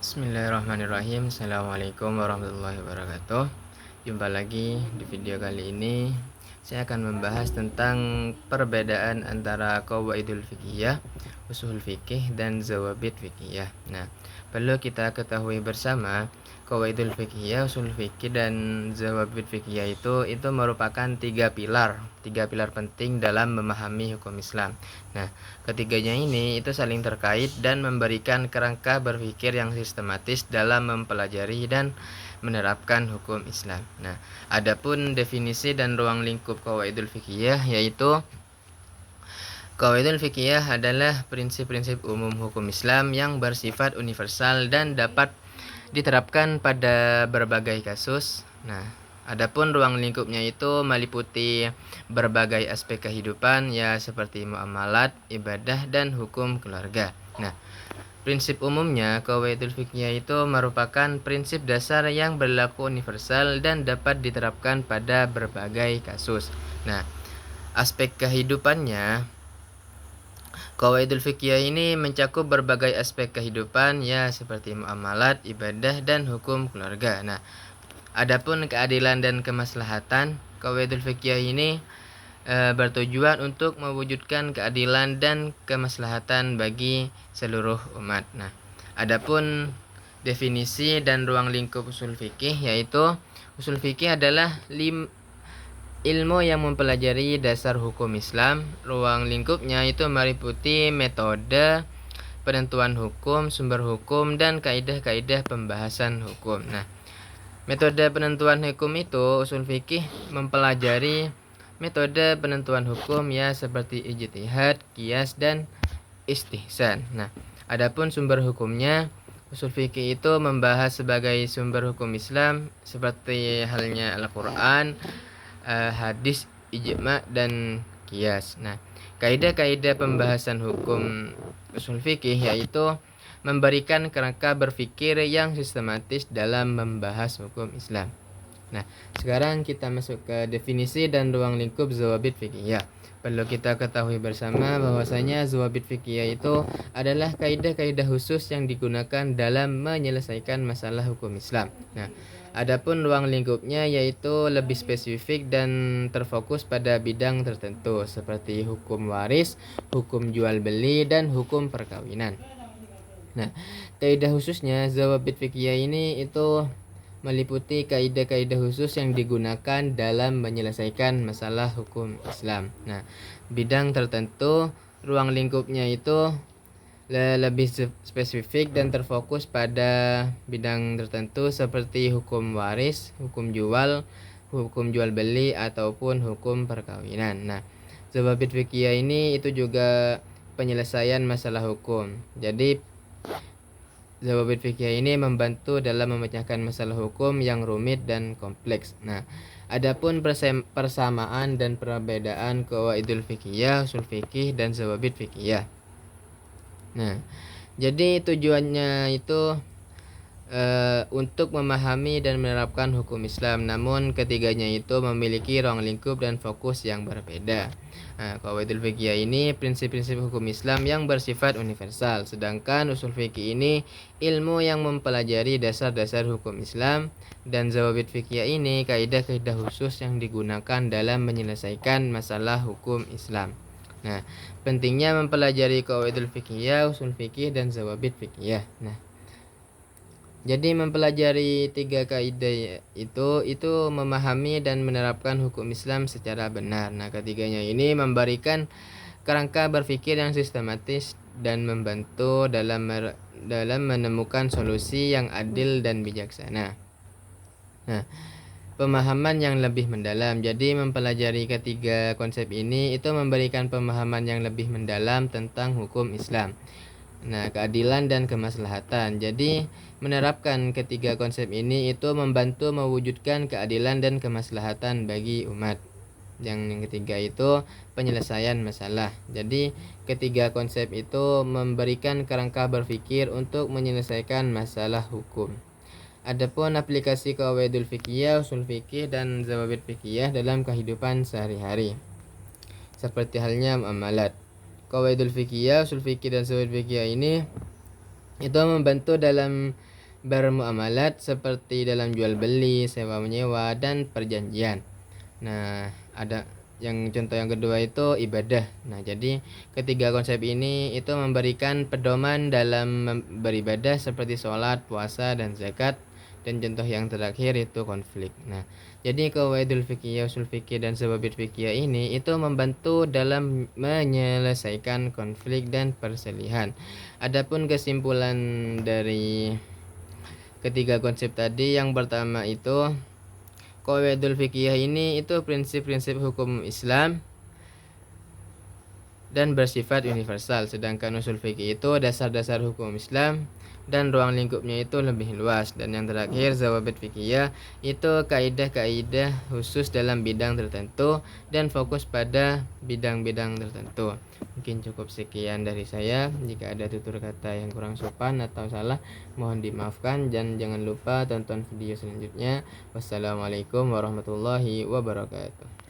Bismillahirrahmanirrahim. Assalamualaikum warahmatullahi wabarakatuh. Jumpa lagi di video kali ini. Saya akan membahas tentang perbedaan antara qawaidul fiqhiyah, usul fikih, dan zawabit fikihiyah. Nah, perlu kita ketahui bersama qawaidul fiqhiyah, usul fikih, dan zawabit fikihiyah itu merupakan tiga pilar penting dalam memahami hukum Islam. Nah, ketiganya ini itu saling terkait dan memberikan kerangka berpikir yang sistematis dalam mempelajari dan menerapkan hukum Islam. Nah, adapun definisi dan ruang lingkup qawaidul fiqhiyah, yaitu qawaidul fiqhiyah adalah prinsip-prinsip umum hukum Islam yang bersifat universal dan dapat diterapkan pada berbagai kasus. Nah, adapun ruang lingkupnya itu meliputi berbagai aspek kehidupan, ya, seperti muamalat, ibadah, dan hukum keluarga. Nah, prinsip umumnya, qawaidul fiqhiyah itu merupakan prinsip dasar yang berlaku universal dan dapat diterapkan pada berbagai kasus. Nah, aspek kehidupannya, qawaidul fiqhiyah ini mencakup berbagai aspek kehidupan, ya, seperti muamalat, ibadah, dan hukum keluarga. Nah, adapun keadilan dan kemaslahatan, qawaidul fiqhiyah ini bertujuan untuk mewujudkan keadilan dan kemaslahatan bagi seluruh umat. Nah, adapun definisi dan ruang lingkup usul fikih, yaitu usul fikih adalah ilmu yang mempelajari dasar hukum Islam. Ruang lingkupnya itu meliputi metode penentuan hukum, sumber hukum, dan kaidah-kaidah pembahasan hukum. Nah, metode penentuan hukum itu usul fikih mempelajari metode penentuan hukum, ya, seperti ijtihad, qiyas, dan istihsan. Nah, adapun sumber hukumnya, usul fikih itu membahas sebagai sumber hukum Islam seperti halnya Al-Qur'an, hadis, ijma, dan qiyas. Nah, kaidah-kaidah pembahasan hukum usul fikih yaitu memberikan kerangka berpikir yang sistematis dalam membahas hukum Islam. Nah, sekarang kita masuk ke definisi dan ruang lingkup zawabit fikihiyah. Perlu kita ketahui bersama bahwasanya zawabit fikihiyah itu adalah kaidah-kaidah khusus yang digunakan dalam menyelesaikan masalah hukum Islam. Nah, adapun ruang lingkupnya yaitu lebih spesifik dan terfokus pada bidang tertentu seperti hukum waris, hukum jual beli, dan hukum perkawinan. Nah, kaidah khususnya zawabit fikihiyah ini itu meliputi kaidah-kaidah khusus yang digunakan dalam menyelesaikan masalah hukum Islam. Nah, bidang tertentu, ruang lingkupnya itu lebih spesifik dan terfokus pada bidang tertentu seperti hukum waris, hukum jual beli, ataupun hukum perkawinan. Nah, zawabit fikihiyah ini itu juga penyelesaian masalah hukum. Jadi zawabit fikih ini membantu dalam memecahkan masalah hukum yang rumit dan kompleks. Nah, adapun persamaan dan perbedaan qawaidul fikihiyah, usul fikih, dan zawabit fikihiyah. Nah, jadi tujuannya itu untuk memahami dan menerapkan hukum Islam, namun ketiganya itu memiliki ruang lingkup dan fokus yang berbeda. Nah, qawaidul fiqhiyah ini prinsip-prinsip hukum Islam yang bersifat universal, sedangkan usul fikih ini ilmu yang mempelajari dasar-dasar hukum Islam, dan zawabit fiqhiyah ini kaidah-kaidah khusus yang digunakan dalam menyelesaikan masalah hukum Islam. Nah, pentingnya mempelajari qawaidul fiqhiyah, usul fikih, dan zawabit fiqhiyah. Nah, jadi mempelajari tiga kaidah itu memahami dan menerapkan hukum Islam secara benar. Nah, ketiganya ini memberikan kerangka berpikir yang sistematis dan membantu dalam menemukan solusi yang adil dan bijaksana. Nah, pemahaman yang lebih mendalam. Jadi mempelajari ketiga konsep ini itu memberikan pemahaman yang lebih mendalam tentang hukum Islam. Nah, keadilan dan kemaslahatan. Jadi menerapkan ketiga konsep ini itu membantu mewujudkan keadilan dan kemaslahatan bagi umat. Yang ketiga itu penyelesaian masalah. Jadi ketiga konsep itu memberikan kerangka berpikir untuk menyelesaikan masalah hukum. Adapun aplikasi qawaidul fiqhiyah, usul fikih, dan zawabit fiqhiyah dalam kehidupan sehari-hari, seperti halnya muamalat. Qawaidul fiqhiyah, usul fikih, dan zawabit fiqhiyah ini itu membantu dalam bermuamalat seperti dalam jual beli, sewa menyewa, dan perjanjian. Nah, ada yang contoh yang kedua itu ibadah. Nah, jadi ketiga konsep ini itu memberikan pedoman dalam beribadah seperti sholat, puasa, dan zakat. Dan contoh yang terakhir itu konflik. Nah, jadi qawaidul fiqhiyah, usul fikih, dan sababit fikih ini itu membantu dalam menyelesaikan konflik dan perselisihan. Adapun kesimpulan dari ketiga konsep tadi, yang pertama itu qawaidul fikih ini itu prinsip-prinsip hukum Islam dan bersifat universal, sedangkan usul fikih itu dasar-dasar hukum Islam dan ruang lingkupnya itu lebih luas. Dan yang terakhir zawabit fikih itu kaidah-kaidah khusus dalam bidang tertentu dan fokus pada bidang-bidang tertentu. Mungkin cukup sekian dari saya. Jika ada tutur kata yang kurang sopan atau salah, mohon dimaafkan, dan jangan lupa tonton video selanjutnya. Wassalamualaikum warahmatullahi wabarakatuh.